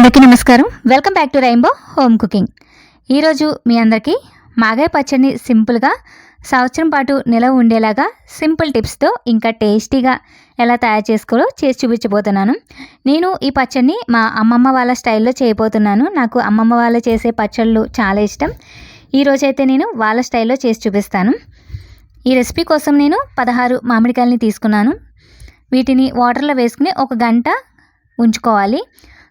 అందరికీ నమస్కారం. Welcome back to rainbow home cooking. ఈరోజు మీ అందరికీ మాగాయ పచ్చడిని సింపుల్గా సంవత్సరం పాటు నిలవ ఉండేలాగా సింపుల్ టిప్స్తో ఇంకా టేస్టీగా ఎలా తయారు చేసుకోవాలో చేసి చూపించబోతున్నాను. నేను ఈ పచ్చడిని మా అమ్మమ్మ వాళ్ళ స్టైల్లో చేయబోతున్నాను. నాకు అమ్మమ్మ వాళ్ళు చేసే పచ్చళ్ళు చాలా ఇష్టం. ఈరోజైతే నేను వాళ్ళ స్టైల్లో చేసి చూపిస్తాను. ఈ రెసిపీ కోసం నేను 16 మామిడికాయలని తీసుకున్నాను. వీటిని వాటర్లో వేసుకుని 1 గంట ఉంచుకోవాలి.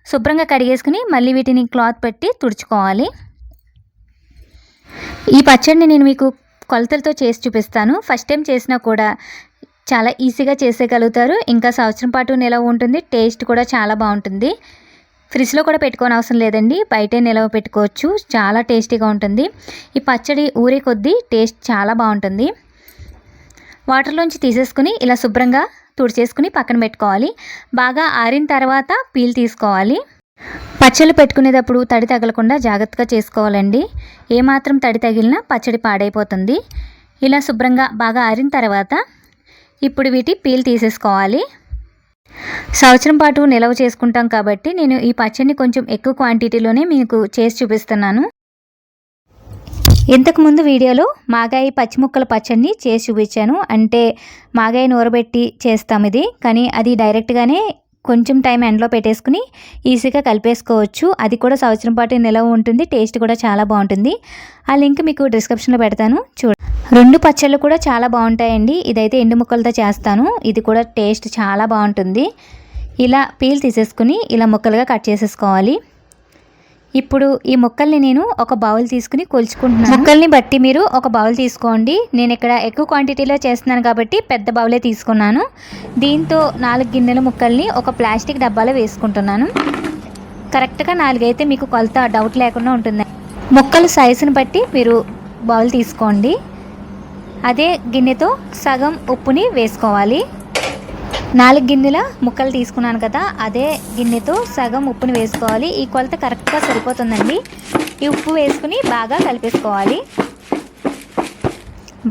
శుభ్రంగా కడిగేసుకుని మళ్ళీ వీటిని క్లాత్ పెట్టి తుడుచుకోవాలి. ఈ పచ్చడిని నేను మీకు కొలతలతో చేసి చూపిస్తాను. ఫస్ట్ టైం చేసినా కూడా చాలా ఈజీగా చేసేయగలుగుతారు. ఇంకా సంవత్సరం పాటు నిలవ ఉంటుంది. టేస్ట్ కూడా చాలా బాగుంటుంది. ఫ్రిడ్జ్లో కూడా పెట్టుకోని అవసరం లేదండి, బయటే నిలవ పెట్టుకోవచ్చు. చాలా టేస్టీగా ఉంటుంది. ఈ పచ్చడి ఊరే కొద్దీ టేస్ట్ చాలా బాగుంటుంది. వాటర్లోంచి తీసేసుకుని ఇలా శుభ్రంగా తుడిచేసుకుని పక్కన పెట్టుకోవాలి. బాగా ఆరిన తర్వాత పీల్ తీసుకోవాలి. పచ్చళ్ళు పెట్టుకునేటప్పుడు తడి తగలకుండా జాగ్రత్తగా చేసుకోవాలండి. ఏమాత్రం తడి తగిలినా పచ్చడి పాడైపోతుంది. ఇలా శుభ్రంగా బాగా ఆరిన తర్వాత ఇప్పుడు వీటి పీల్ తీసేసుకోవాలి. సంవత్సరం పాటు నిల్వ చేసుకుంటాం కాబట్టి నేను ఈ పచ్చడిని కొంచెం ఎక్కువ క్వాంటిటీలోనే మీకు చేసి చూపిస్తున్నాను. ఇంతకుముందు వీడియోలో మాగాయ పచ్చిముక్కల పచ్చడిని చేసి చూపించాను. అంటే మాగాయ నూరబెట్టి చేస్తాం ఇది, కానీ అది డైరెక్ట్గానే కొంచెం టైం ఎండలో పెట్టేసుకుని ఈజీగా కలిపేసుకోవచ్చు. అది కూడా సంవత్సరం పాటు నిలవ ఉంటుంది. టేస్ట్ కూడా చాలా బాగుంటుంది. ఆ లింక్ మీకు డిస్క్రిప్షన్లో పెడతాను, చూడండి. 2 పచ్చళ్ళు కూడా చాలా బాగుంటాయండి. ఇదైతే ఎండు ముక్కలతో చేస్తాను. ఇది కూడా టేస్ట్ చాలా బాగుంటుంది. ఇలా పీల్ తీసేసుకుని ఇలా ముక్కలుగా కట్ చేసేసుకోవాలి. ఇప్పుడు ఈ ముక్కల్ని నేను ఒక బౌల్ తీసుకుని కొలుచుకుంటున్నాను. ముక్కల్ని బట్టి మీరు ఒక బౌల్ తీసుకోండి. నేను ఇక్కడ ఎక్కువ క్వాంటిటీలో చేస్తున్నాను కాబట్టి పెద్ద బౌలే తీసుకున్నాను. దీంతో 4 గిన్నెల ముక్కల్ని ఒక ప్లాస్టిక్ డబ్బాలో వేసుకుంటున్నాను. కరెక్ట్గా 4 అయితే మీకు కొలత డౌట్ లేకుండా ఉంటుంది. ముక్కల సైజుని బట్టి మీరు బౌల్ తీసుకోండి. అదే గిన్నెతో సగం ఉప్పుని వేసుకోవాలి. 4 గిన్నెల ముక్కలు తీసుకున్నాను కదా, అదే గిన్నెతో సగం ఉప్పుని వేసుకోవాలి. ఈ కొలత కరెక్ట్గా సరిపోతుందండి. ఈ ఉప్పు వేసుకుని బాగా కలిపేసుకోవాలి.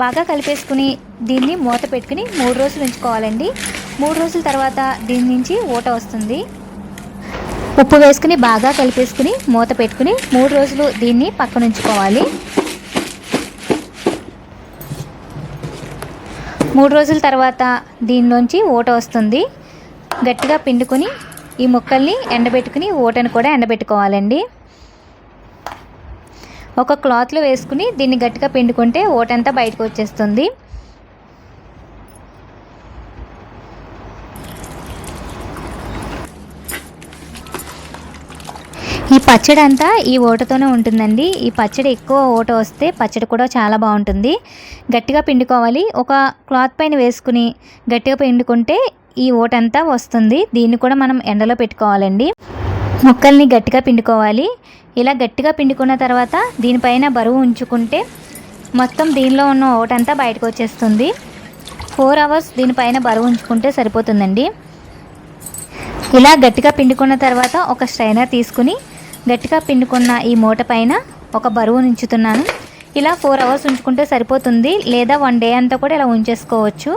బాగా కలిపేసుకుని దీన్ని మూత పెట్టుకుని 3 రోజులు ఉంచుకోవాలండి. 3 రోజుల తర్వాత దీని నుంచి ఊట వస్తుంది. ఉప్పు వేసుకుని బాగా కలిపేసుకుని మూత పెట్టుకుని 3 రోజులు దీన్ని పక్కన ఉంచుకోవాలి. 3 రోజుల తర్వాత దీనిలోంచి ఊట వస్తుంది. గట్టిగా పిండుకొని ఈ ముక్కల్ని ఎండబెట్టుకుని ఊటను కూడా ఎండబెట్టుకోవాలండి. ఒక క్లాత్లో వేసుకుని దీన్ని గట్టిగా పిండుకుంటే ఊటంతా బయటకు వచ్చేస్తుంది. ఈ పచ్చడి అంతా ఈ ఓటతోనే ఉంటుందండి. ఈ పచ్చడి ఎక్కువ ఓట వస్తే పచ్చడి కూడా చాలా బాగుంటుంది. గట్టిగా పిండుకోవాలి. ఒక క్లాత్ పైన వేసుకుని గట్టిగా పిండుకుంటే ఈ ఓటంతా వస్తుంది. దీన్ని కూడా మనం ఎండలో పెట్టుకోవాలండి. ముక్కల్ని గట్టిగా పిండుకోవాలి. ఇలా గట్టిగా పిండుకున్న తర్వాత దీనిపైన బరువు ఉంచుకుంటే మొత్తం దీనిలో ఉన్న ఓటంతా బయటకు వచ్చేస్తుంది. 4 అవర్స్ దీనిపైన బరువు ఉంచుకుంటే సరిపోతుందండి. ఇలా గట్టిగా పిండుకున్న తర్వాత ఒక స్ట్రైనర్ తీసుకుని గట్టిగా పిండుకున్న ఈ మూట పైన ఒక బరువు ఉంచుతున్నాను. ఇలా 4 అవర్స్ ఉంచుకుంటే సరిపోతుంది. లేదా 1 డే అంతా కూడా ఇలా ఉంచేసుకోవచ్చు.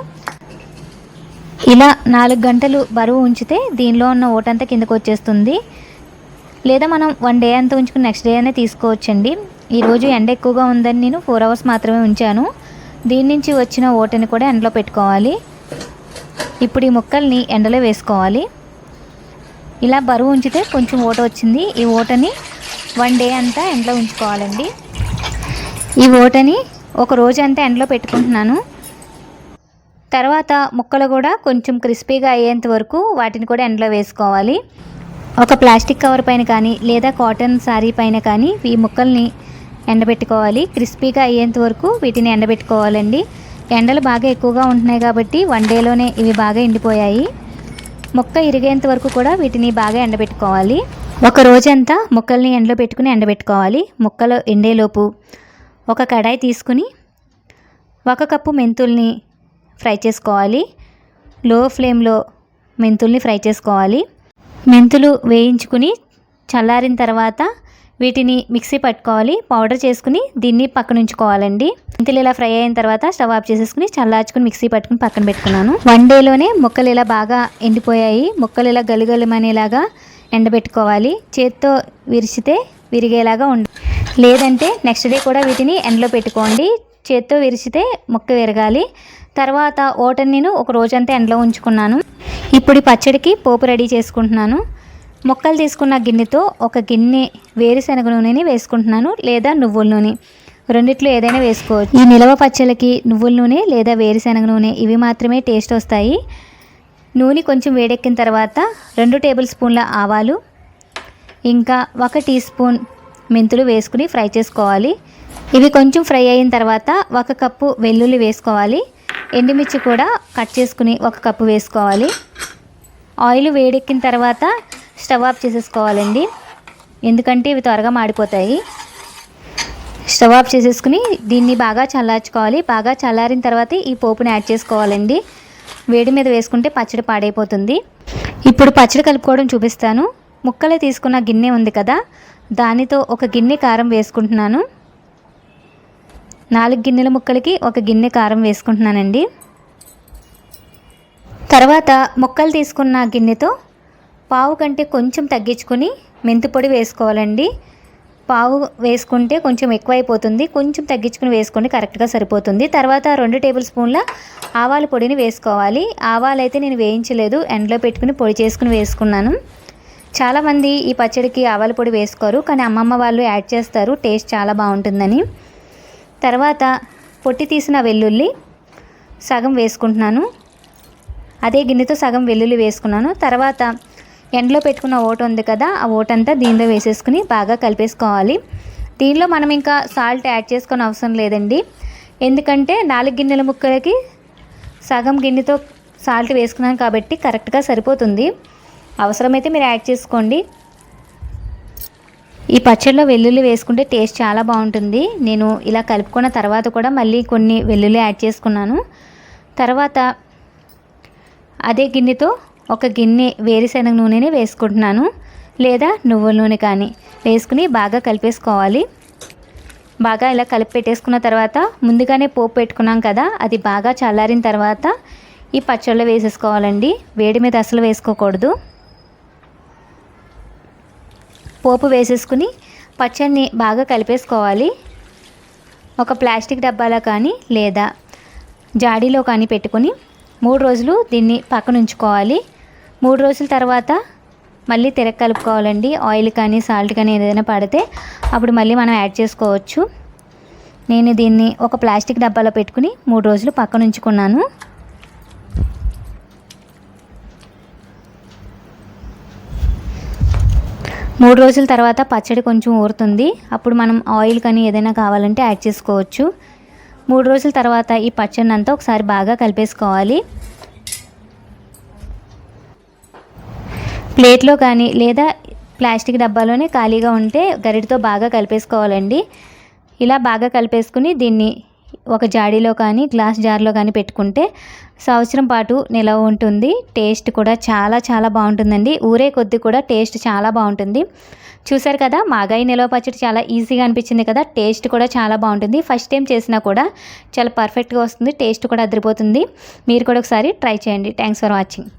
ఇలా 4 గంటలు బరువు ఉంచితే దీనిలో ఉన్న ఓటంతా కిందకు వచ్చేస్తుంది. లేదా మనం 1 డే అంతా ఉంచుకుని నెక్స్ట్ డే అనే తీసుకోవచ్చండి. ఈరోజు ఎండ ఎక్కువగా ఉందని నేను 4 అవర్స్ మాత్రమే ఉంచాను. దీని నుంచి వచ్చిన ఓటని కూడా ఎండలో పెట్టుకోవాలి. ఇప్పుడు ఈ ముక్కల్ని ఎండలో వేసుకోవాలి. ఇలా బరువు ఉంచితే కొంచెం ఓట వచ్చింది. ఈ ఓటని 1 డే అంతా ఎండలో ఉంచుకోవాలండి. ఈ ఓటని ఒక రోజు అంతా ఎండలో పెట్టుకుంటున్నాను. తర్వాత ముక్కలు కూడా కొంచెం క్రిస్పీగా అయ్యేంత వరకు వాటిని కూడా ఎండలో వేసుకోవాలి. ఒక ప్లాస్టిక్ కవర్ పైన కానీ లేదా కాటన్ శారీ పైన కానీ ఈ ముక్కల్ని ఎండబెట్టుకోవాలి. క్రిస్పీగా అయ్యేంత వరకు వీటిని ఎండబెట్టుకోవాలండి. ఎండలు బాగా ఎక్కువగా ఉంటున్నాయి కాబట్టి 1 డేలోనే ఇవి బాగా ఎండిపోయాయి. ముక్క ఇరిగేంత వరకు కూడా వీటిని బాగా ఎండబెట్టుకోవాలి. ఒక రోజంతా ముక్కల్ని ఎండలో పెట్టుకుని ఎండబెట్టుకోవాలి. ముక్కలు ఎండేలోపు ఒక కడాయి తీసుకుని 1 కప్పు మెంతుల్ని ఫ్రై చేసుకోవాలి. లో ఫ్లేమ్లో మెంతుల్ని ఫ్రై చేసుకోవాలి. మెంతులు వేయించుకుని చల్లారిన తర్వాత వీటిని మిక్సీ పట్టుకోవాలి. పౌడర్ చేసుకుని దీన్ని పక్కన ఉంచుకోవాలండి. మెంతులు ఇలా ఫ్రై అయిన తర్వాత స్టవ్ ఆఫ్ చేసేసుకుని చల్లార్చుకుని మిక్సీ పట్టుకుని పక్కన పెట్టుకున్నాను. 1 డేలోనే ముక్కలు ఇలా బాగా ఎండిపోయాయి. ముక్కలు ఇలా గలిగలిమనేలాగా ఎండబెట్టుకోవాలి. చేత్తో విరిచితే విరిగేలాగా లేదంటే నెక్స్ట్ డే కూడా వీటిని ఎండలో పెట్టుకోండి. చేత్తో విరిచితే ముక్క విరగాలి. తర్వాత ఓటని నేను ఒక రోజంతా ఎండలో ఉంచుకున్నాను. ఇప్పుడు ఈ పచ్చడికి పోపు రెడీ చేసుకుంటున్నాను. ముక్కలు తీసుకున్న గిన్నెతో ఒక గిన్నె వేరుశనగ నూనెని వేసుకుంటున్నాను, లేదా నువ్వుల నూనె, రెండిట్లో ఏదైనా వేసుకోవచ్చు. ఈ నిలవ పచ్చళ్ళకి నువ్వుల నూనె లేదా వేరుశనగ నూనె ఇవి మాత్రమే టేస్ట్ వస్తాయి. నూనె కొంచెం వేడెక్కిన తర్వాత 2 టేబుల్ స్పూన్ల ఆవాలు, ఇంకా 1 టీ స్పూన్ మెంతులు వేసుకుని ఫ్రై చేసుకోవాలి. ఇవి కొంచెం ఫ్రై అయిన తర్వాత 1 కప్పు వెల్లుల్లి వేసుకోవాలి. ఎండుమిర్చి కూడా కట్ చేసుకుని 1 కప్పు వేసుకోవాలి. ఆయిల్ వేడెక్కిన తర్వాత స్టవ్ ఆఫ్ చేసేసుకోవాలండి, ఎందుకంటే ఇవి త్వరగా మాడిపోతాయి. స్టవ్ ఆఫ్ చేసేసుకుని దీన్ని బాగా చల్లార్చుకోవాలి. బాగా చల్లారిన తర్వాత ఈ పోపుని యాడ్ చేసుకోవాలండి. వేడి మీద వేసుకుంటే పచ్చడి పాడైపోతుంది. ఇప్పుడు పచ్చడి కలుపుకోవడం చూపిస్తాను. ముక్కలు తీసుకున్న గిన్నె ఉంది కదా, దానితో 1 గిన్నె కారం వేసుకుంటున్నాను. 4 గిన్నెల ముక్కలకి 1 గిన్నె కారం వేసుకుంటున్నానండి. తర్వాత ముక్కలు తీసుకున్న గిన్నెతో పావు కంటే కొంచెం తగ్గించుకొని మెంతి పొడి వేసుకోవాలండి. పావు వేసుకుంటే కొంచెం ఎక్కువైపోతుంది, కొంచెం తగ్గించుకుని వేసుకోండి, కరెక్ట్గా సరిపోతుంది. తర్వాత 2 టేబుల్ స్పూన్ల ఆవాల పొడిని వేసుకోవాలి. ఆవాలు అయితే నేను వేయించలేదు, ఎండలో పెట్టుకుని పొడి చేసుకుని వేసుకున్నాను. చాలామంది ఈ పచ్చడికి ఆవాల పొడి వేసుకోరు, కానీ అమ్మమ్మ వాళ్ళు యాడ్ చేస్తారు, టేస్ట్ చాలా బాగుంటుందని. తర్వాత పొట్టి తీసిన వెల్లుల్లి సగం వేసుకుంటున్నాను. అదే గిన్నెతో సగం వెల్లుల్లి వేసుకున్నాను. తర్వాత ఎండలో పెట్టుకున్న ఓట ఉంది కదా, ఆ ఓటంతా దీనిలో వేసేసుకుని బాగా కలిపేసుకోవాలి. దీనిలో మనం ఇంకా సాల్ట్ యాడ్ చేసుకొని అవసరం లేదండి, ఎందుకంటే 4 గిన్నెల ముక్కలకి సగం గిన్నెతో సాల్ట్ వేసుకున్నాను కాబట్టి కరెక్ట్గా సరిపోతుంది. అవసరమైతే మీరు యాడ్ చేసుకోండి. ఈ పచ్చడిలో వెల్లుల్లి వేసుకుంటే టేస్ట్ చాలా బాగుంటుంది. నేను ఇలా కలుపుకున్న తర్వాత కూడా మళ్ళీ కొన్ని వెల్లుల్లి యాడ్ చేసుకున్నాను. తర్వాత అదే గిన్నెతో 1 గిన్నె వేరుశనగ నూనెని వేసుకుంటున్నాను, లేదా నువ్వుల నూనె కానీ వేసుకుని బాగా కలిపేసుకోవాలి. బాగా ఇలా కలిపి పెట్టేసుకున్న తర్వాత ముందుగానే పోపు పెట్టుకున్నాం కదా, అది బాగా చల్లారిన తర్వాత ఈ పచ్చడిలో వేసేసుకోవాలండి. వేడి మీద అసలు వేసుకోకూడదు. పోపు వేసేసుకుని పచ్చడిని బాగా కలిపేసుకోవాలి. ఒక ప్లాస్టిక్ డబ్బాలో కానీ లేదా జాడీలో కానీ పెట్టుకొని 3 రోజులు దీన్ని పక్కన ఉంచుకోవాలి. 3 రోజుల తర్వాత మళ్ళీ తిరగ కలుపుకోవాలండి. ఆయిల్ కానీ సాల్ట్ కానీ ఏదైనా పడితే అప్పుడు మళ్ళీ మనం యాడ్ చేసుకోవచ్చు. నేను దీన్ని ఒక ప్లాస్టిక్ డబ్బాలో పెట్టుకుని 3 రోజులు పక్కన ఉంచుకున్నాను. మూడు రోజుల తర్వాత పచ్చడి కొంచెం ఊరుతుంది, అప్పుడు మనం ఆయిల్ కానీ ఏదైనా కావాలంటే యాడ్ చేసుకోవచ్చు. 3 రోజుల తర్వాత ఈ పచ్చడిని అంతా ఒకసారి బాగా కలిపేసుకోవాలి. ప్లేట్లో కానీ లేదా ప్లాస్టిక్ డబ్బాలోనే ఖాళీగా ఉంటే గరిటతో బాగా కలిపేసుకోవాలండి. ఇలా బాగా కలిపేసుకుని దీన్ని ఒక జాడీలో కానీ గ్లాస్ జార్లో కానీ పెట్టుకుంటే సంవత్సరం పాటు నిలవ ఉంటుంది. టేస్ట్ కూడా చాలా చాలా బాగుంటుందండి. ఊరే కొద్ది కూడా టేస్ట్ చాలా బాగుంటుంది. చూసారు కదా, మాగాయి నిలవ పచ్చడి చాలా ఈజీగా అనిపించింది కదా. టేస్ట్ కూడా చాలా బాగుంటుంది. ఫస్ట్ టైం చేసినా కూడా చాలా పర్ఫెక్ట్గా వస్తుంది. టేస్ట్ కూడా అదిరిపోతుంది. మీరు కూడా ఒకసారి ట్రై చేయండి. Thanks for watching.